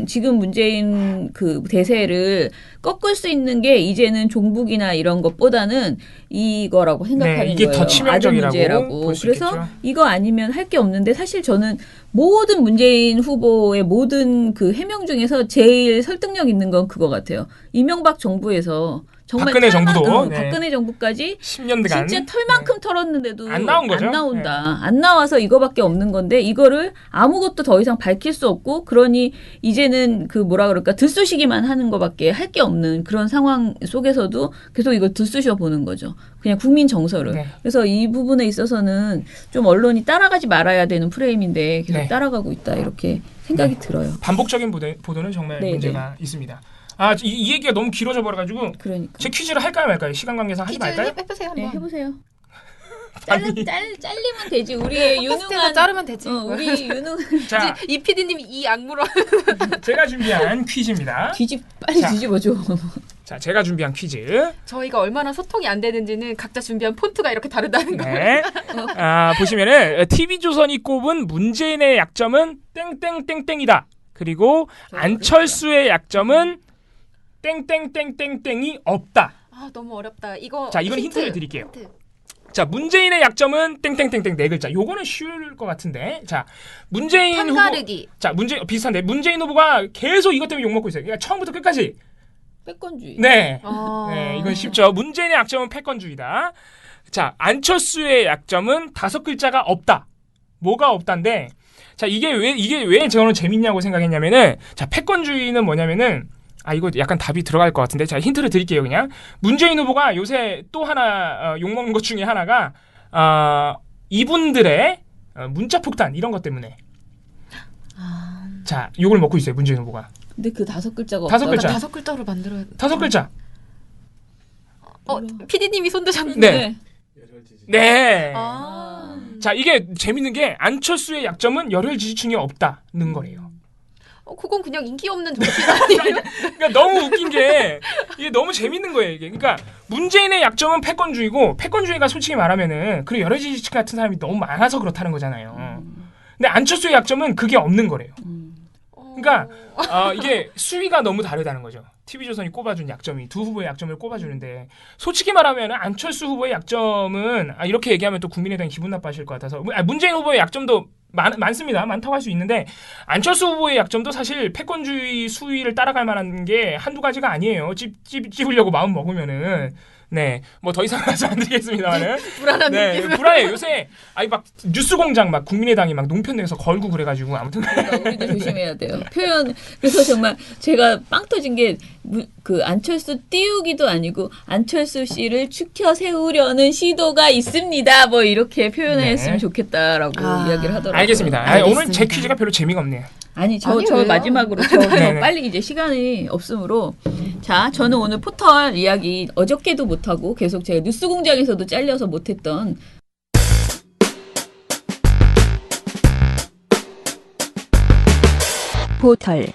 지금 문재인 그 대세를 꺾을 수 있는 게 이제는 종북이나 이런 것보다는 이거라고 생각하는 네, 이게 거예요. 더 치명적이라고 아들 문제라고. 볼수 그래서 있겠죠. 이거 아니면 할 게 없는데 사실 저는 모든 문재인 후보의 모든 그 해명 중에서 제일 설득력 있는 건 그거 같아요. 이명박 정부에서 정말 박근혜 정부도, 네. 박근혜 정부까지 10년간 진짜 털만큼 털었는데도 안 나온 거죠? 안 나온다. 안 나와서 이거밖에 없는 건데 이거를 아무것도 더 이상 밝힐 수 없고 그러니 이제는 그 뭐라 그럴까 들쑤시기만 하는 거밖에 할 게 없는 그런 상황 속에서도 계속 이걸 들쑤셔 보는 거죠. 그냥 국민 정서를. 네. 그래서 이 부분에 있어서는 좀 언론이 따라가지 말아야 되는 프레임인데 계속 네. 따라가고 있다 이렇게 생각이 들어요. 반복적인 보도는 정말 네, 문제가 있습니다. 이 얘기가 너무 길어져 버려가지고 그러니까. 제 퀴즈를 할까요 말까요? 시간 관계상 하지 퀴즈 말까요? 해보세요 네, 한번. 해보세요. 아니. 잘리면 되지. 우리의 팟캐스트에서 유능한 자르면 되지. 우리 유능한 자, 이 PD님이 이 악물어. 제가 준비한 퀴즈입니다. 빨리 자. 뒤집어줘. 자, 제가 준비한 퀴즈. 저희가 얼마나 소통이 안 되는지는 각자 준비한 폰트가 이렇게 다르다는 거. 네. 보시면은 TV조선이 꼽은 문재인의 약점은 땡땡땡땡이다. 그리고 안철수의 약점은 땡땡땡땡땡이 없다. 아 너무 어렵다. 이거. 자, 이건 힌트를 드릴게요. 힌트. 자, 문재인의 약점은 땡땡땡땡 네 글자. 요거는 쉬울 것 같은데. 자, 문재인 후보. 편가르기. 자, 비슷한데 문재인 후보가 계속 이것 때문에 욕 먹고 있어요. 그러니까 처음부터 끝까지. 패권주의. 네. 아. 네, 이건 쉽죠. 문재인의 약점은 패권주의다. 자, 안철수의 약점은 5글자가 없다. 뭐가 없다인데, 자, 이게 왜 저는 재밌냐고 생각했냐면은, 자, 패권주의는 뭐냐면은, 이거 약간 답이 들어갈 것 같은데, 자, 힌트를 드릴게요, 그냥. 문재인 후보가 요새 또 하나, 욕먹는 것 중에 하나가, 이분들의 문자 폭탄, 이런 것 때문에. 자, 욕을 먹고 있어요, 문재인 후보가. 근데 그 5글자가 5 글자. 5글자로 만들어야 돼. 5글자. PD님이 손 드셨는데. 네. 네. 아. 자, 이게 재밌는 게 안철수의 약점은 열혈 지지층이 없다는 거예요. 그건 그냥 인기 없는 정치인 아니에요? 그러니까 너무 웃긴 게 이게 너무 재밌는 거예요, 이게. 그러니까 문재인의 약점은 패권주의고 패권주의가 솔직히 말하면은 그리고 열혈 지지층 같은 사람이 너무 많아서 그렇다는 거잖아요. 근데 안철수의 약점은 그게 없는 거래요. 그러니까 이게 수위가 너무 다르다는 거죠. TV조선이 꼽아준 약점이 두 후보의 약점을 꼽아주는데 솔직히 말하면 안철수 후보의 약점은 이렇게 얘기하면 또 국민의당이 기분 나빠하실 것 같아서 문재인 후보의 약점도 많습니다. 많다고 할 수 있는데 안철수 후보의 약점도 사실 패권주의 수위를 따라갈 만한 게 한두 가지가 아니에요. 찝으려고 마음 먹으면은. 네, 뭐 더 이상 말씀 안 드리겠습니다만은. 불안한 네, 느낌. 불안해요. 요새 막 뉴스공장 막 국민의당이 막 농편 내서 걸고 그래가지고 아무튼. 우리도 조심해야 돼요. 표현. 그래서 정말 제가 빵 터진 게 그 안철수 띄우기도 아니고 안철수 씨를 추켜 세우려는 시도가 있습니다. 뭐 이렇게 표현했으면 네. 좋겠다라고 이야기를 하더라고요. 알겠습니다. 알겠습니다. 오늘 제 퀴즈가 별로 재미가 없네요. 아니 저 왜요? 마지막으로 네네. 빨리 이제 시간이 없으므로 자 저는 오늘 포털 이야기 어저께도 못하고 계속 제가 뉴스공장에서도 잘려서 못했던 포털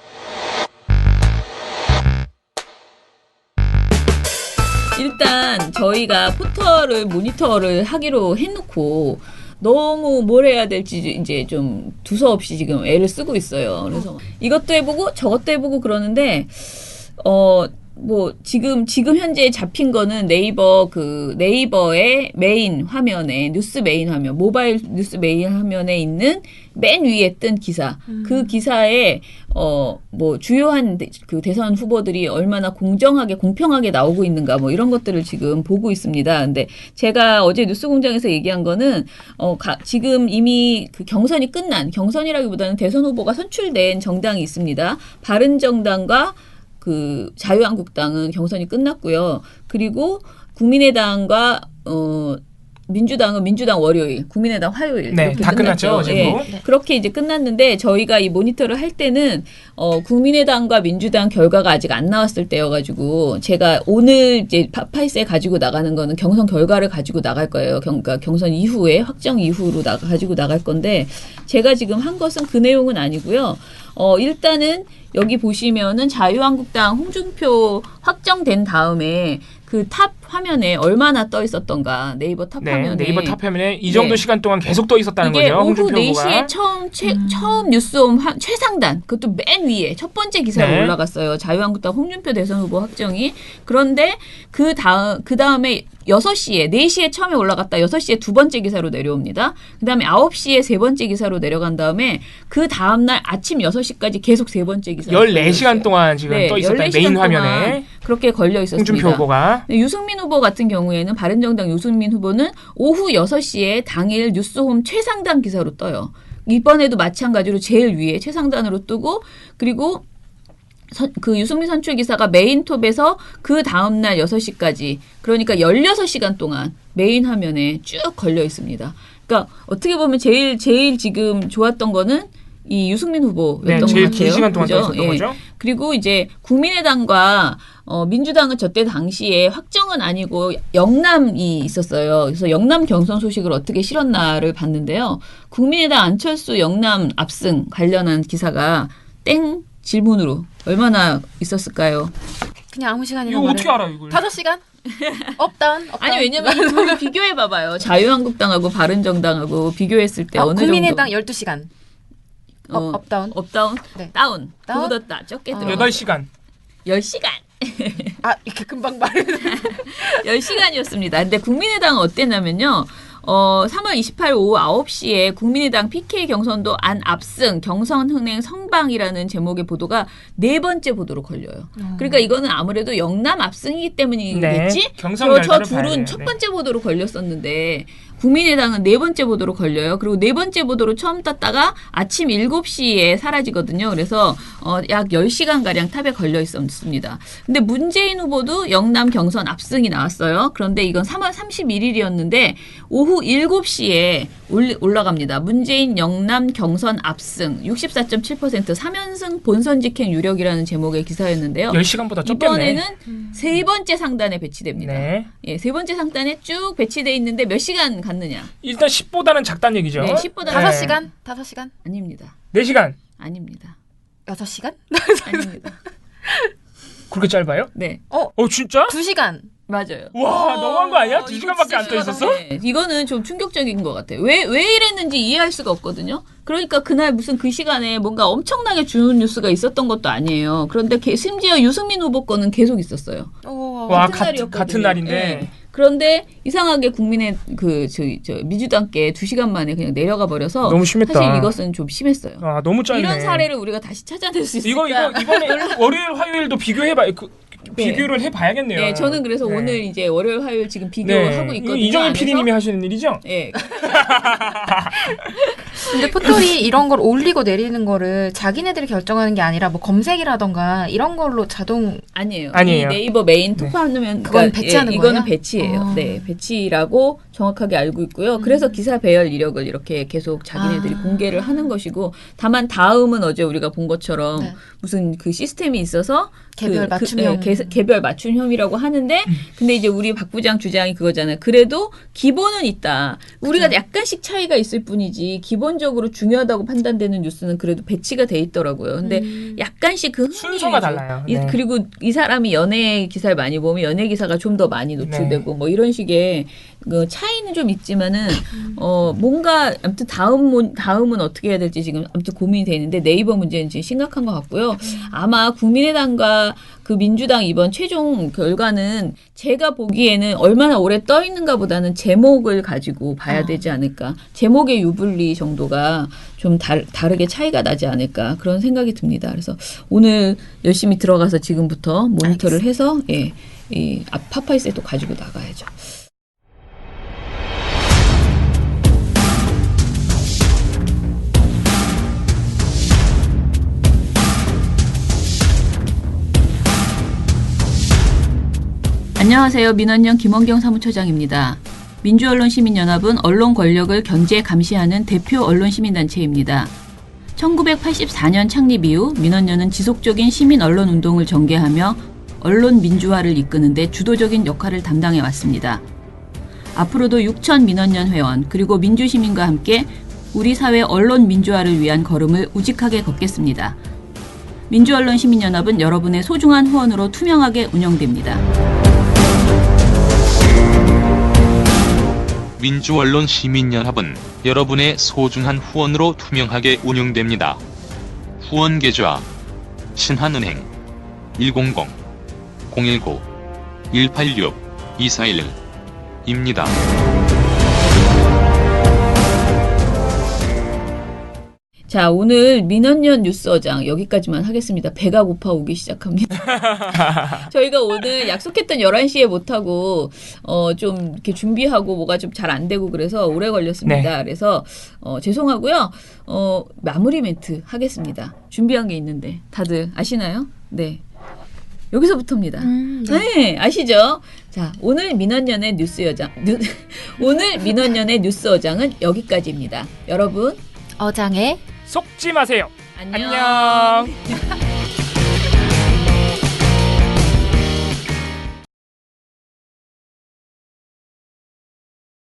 일단 저희가 포털을 모니터를 하기로 해놓고 너무 뭘 해야 될지 이제 좀 두서없이 지금 애를 쓰고 있어요. 그래서 이것도 해보고 저것도 해보고 그러는데 뭐 지금 현재 잡힌 거는 네이버의 메인 화면에 뉴스 메인 화면 모바일 뉴스 메인 화면에 있는 맨 위에 뜬 기사 그 기사에 뭐 주요한 그 대선 후보들이 얼마나 공정하게 공평하게 나오고 있는가 뭐 이런 것들을 지금 보고 있습니다. 근데 제가 어제 뉴스공장에서 얘기한 거는 지금 이미 그 경선이 끝난 경선이라기보다는 대선 후보가 선출된 정당이 있습니다. 바른정당과 그 자유한국당은 경선이 끝났고요. 그리고 국민의당과 민주당은 민주당 월요일, 국민의당 화요일 네, 이렇게 다 끝났죠, 어제도. 예, 그렇게 이제 끝났는데 저희가 이 모니터를 할 때는 국민의당과 민주당 결과가 아직 안 나왔을 때여가지고 제가 오늘 이제 파이스에 가지고 나가는 거는 경선 결과를 가지고 나갈 거예요. 그러니까 경선 이후에 확정 이후로 가지고 나갈 건데 제가 지금 한 것은 그 내용은 아니고요. 일단은 여기 보시면은 자유한국당 홍준표 확정된 다음에 그 탑 화면에 얼마나 떠 있었던가 네이버 탑 네, 화면에 네이버 탑 화면에 이 정도 네. 시간 동안 계속 떠 있었다는 이게 거죠. 오후 홍준표 4시에 후보가. 처음 뉴스홈 최상단 그것도 맨 위에 첫 번째 기사로 네. 올라갔어요. 자유한국당 홍준표 대선 후보 확정이. 그런데 그 다음에 6시에 4시에 처음에 올라갔다 6시에 두 번째 기사로 내려옵니다. 그다음에 9시에 세 번째 기사로 내려간 다음에 그 다음 날 아침 6시까지 계속 세 번째 기사 14시간 동안 지금 네, 떠 있었다. 14시간 메인 동안 화면에 그렇게 걸려 있었습니다. 홍준표 후보가. 유승민 후보 같은 경우에는 바른정당 유승민 후보는 오후 6시에 당일 뉴스홈 최상단 기사로 떠요. 이번에도 마찬가지로 제일 위에 최상단으로 뜨고 그리고 그 유승민 선출 기사가 메인톱에서 그 다음날 6시까지 그러니까 16시간 동안 메인 화면에 쭉 걸려 있습니다. 그러니까 어떻게 보면 제일 지금 좋았던 거는 이 유승민 후보였던 네, 것 제일 같아요. 긴 시간 동안 떠 그죠? 있었던 예. 거죠. 그리고 이제 국민의당과 민주당은 저때 당시에 확정은 아니고 영남이 있었어요. 그래서 영남 경선 소식을 어떻게 실었나를 봤는데요. 국민의당 안철수 영남 압승 관련한 기사가 땡 질문으로 얼마나 있었을까요? 그냥 아무 시간이나 이거 어떻게 알아요, 이걸? 5시간? 업다운? 아니 왜냐면 이 둘을 비교해 봐봐요. 자유한국당하고 바른정당하고 비교했을 때 어느 국민의당 정도 12시간. 어, 업다운? 업다운? 네. 다운. 다운? 그보다 적게 들어. 8시간. 10시간. 아, 이렇게 금방 말해. 10시간이었습니다. 근데 국민의당은 어땠냐면요. 3월 28일 오후 9시에 국민의당 PK 경선도 안 압승 경선 흥행 성방이라는 제목의 보도가 네 번째 보도로 걸려요. 그러니까 이거는 아무래도 영남 압승이기 때문이겠지? 네, 경선 저 결과를 봐야 둘은 돼요. 첫 네. 번째 보도로 걸렸었는데 국민의당은 네 번째 보도로 걸려요. 그리고 네 번째 보도로 처음 떴다가 아침 7시에 사라지거든요. 그래서 약 10시간가량 탑에 걸려 있었습니다. 근데 문재인 후보도 영남 경선 압승이 나왔어요. 그런데 이건 3월 31일이었는데 오후 7시에 올라갑니다. 문재인 영남 경선 압승 64.7% 3연승 본선 직행 유력이라는 제목의 기사였는데요. 10시간보다 적겠네. 이번에는 세 번째 상단에 배치됩니다. 네. 예, 세 번째 상단에 쭉 배치돼 있는데 몇 시간 갔느냐? 일단 10보다는 작다는 얘기죠. 네, 10보다 5시간? 5시간? 아닙니다. 4시간. 아닙니다. 6시간? 아닙니다. 그렇게 짧아요? 네, 진짜? 2시간. 맞아요. 와, 너무한 거 아니야? 이거 2시간밖에 안 떠 진짜 있었어? 네, 이거는 좀 충격적인 것 같아요. 왜 이랬는지 이해할 수가 없거든요. 그러니까 그날 무슨 그 시간에 뭔가 엄청나게 주는 뉴스가 있었던 것도 아니에요. 그런데 심지어 유승민 후보 거는 계속 있었어요. 와, 날이었거든요. 같은 날인데. 네. 그런데 이상하게 국민의 저 민주당께 2시간 만에 그냥 내려가 버려서 너무 심했다. 사실 이것은 좀 심했어요. 아, 너무 짧네. 이런 사례를 우리가 다시 찾아낼 수 있을까? 이번에 월요일 화요일도 비교해봐. 네. 비교를 해봐야겠네요. 네, 저는 그래서 네. 오늘 이제 월요일 화요일 지금 네. 비교하고 이거 있거든요. 이정현 안에서. PD님이 하시는 일이죠? 네. 근데 포털이 이런 걸 올리고 내리는 거를 자기네들이 결정하는 게 아니라 뭐 검색이라던가 이런 걸로 자동 아니에요. 아니에요. 이 네이버 메인 톱하면 그건 배치하는 이거는 거예요? 배치예요. 네, 배치라고 정확하게 알고 있고요. 그래서 기사 배열 이력을 이렇게 계속 자기네들이 공개를 하는 것이고, 다만 다음은 어제 우리가 본 것처럼 네. 무슨 그 시스템이 있어서 개별 맞춤형. 개별 맞춤형이라고 하는데, 근데 이제 우리 박 부장 주장이 그거잖아요. 그래도 기본은 있다. 우리가 약간씩 차이가 있을 뿐이지 기본적으로 중요하다고 판단되는 뉴스는 그래도 배치가 돼 있더라고요. 근데 약간씩 그 순서가 흥미이죠. 달라요. 네. 그리고 이 사람이 연예 기사를 많이 보면 연예 기사가 좀 더 많이 노출되고 뭐 이런 식의 그 차이는 좀 있지만은 뭔가 아무튼 다음은 어떻게 해야 될지 지금 아무튼 고민이 돼 있는데 네이버 문제는 지금 심각한 것 같고요. 아마 국민의당과 그 민주당 이번 최종 결과는 제가 보기에는 얼마나 오래 떠 있는가 보다는 제목을 가지고 봐야 되지 않을까. 제목의 유불리 정도가 좀 다르게 차이가 나지 않을까 그런 생각이 듭니다. 그래서 오늘 열심히 들어가서 지금부터 모니터를 해서 이 파파이스도 가지고 나가야죠. 안녕하세요. 민원연 김원경 사무처장입니다. 민주언론시민연합은 언론 권력을 견제 감시하는 대표 언론시민단체입니다. 1984년 창립 이후 민원연은 지속적인 시민 언론 운동을 전개하며 언론 민주화를 이끄는 데 주도적인 역할을 담당해 왔습니다. 앞으로도 6천 민원연 회원 그리고 민주시민과 함께 우리 사회 언론 민주화를 위한 걸음을 우직하게 걷겠습니다. 민주언론시민연합은 여러분의 소중한 후원으로 투명하게 운영됩니다. 민주언론 시민연합은 여러분의 소중한 후원으로 투명하게 운영됩니다. 후원 계좌 신한은행 100-019-186-2411입니다. 자, 오늘 민원연 뉴스어장 여기까지만 하겠습니다. 배가 고파오기 시작합니다. 저희가 오늘 약속했던 11시에 못하고 좀 이렇게 준비하고 뭐가 좀 잘 안 되고 그래서 오래 걸렸습니다. 네. 그래서 죄송하고요. 마무리 멘트 하겠습니다. 준비한 게 있는데 다들 아시나요? 네. 여기서부터입니다. 네, 아시죠? 자, 오늘 민원연의 오늘 민원연의 뉴스어장은 여기까지입니다. 여러분 어장에 속지 마세요. 안녕. 안녕.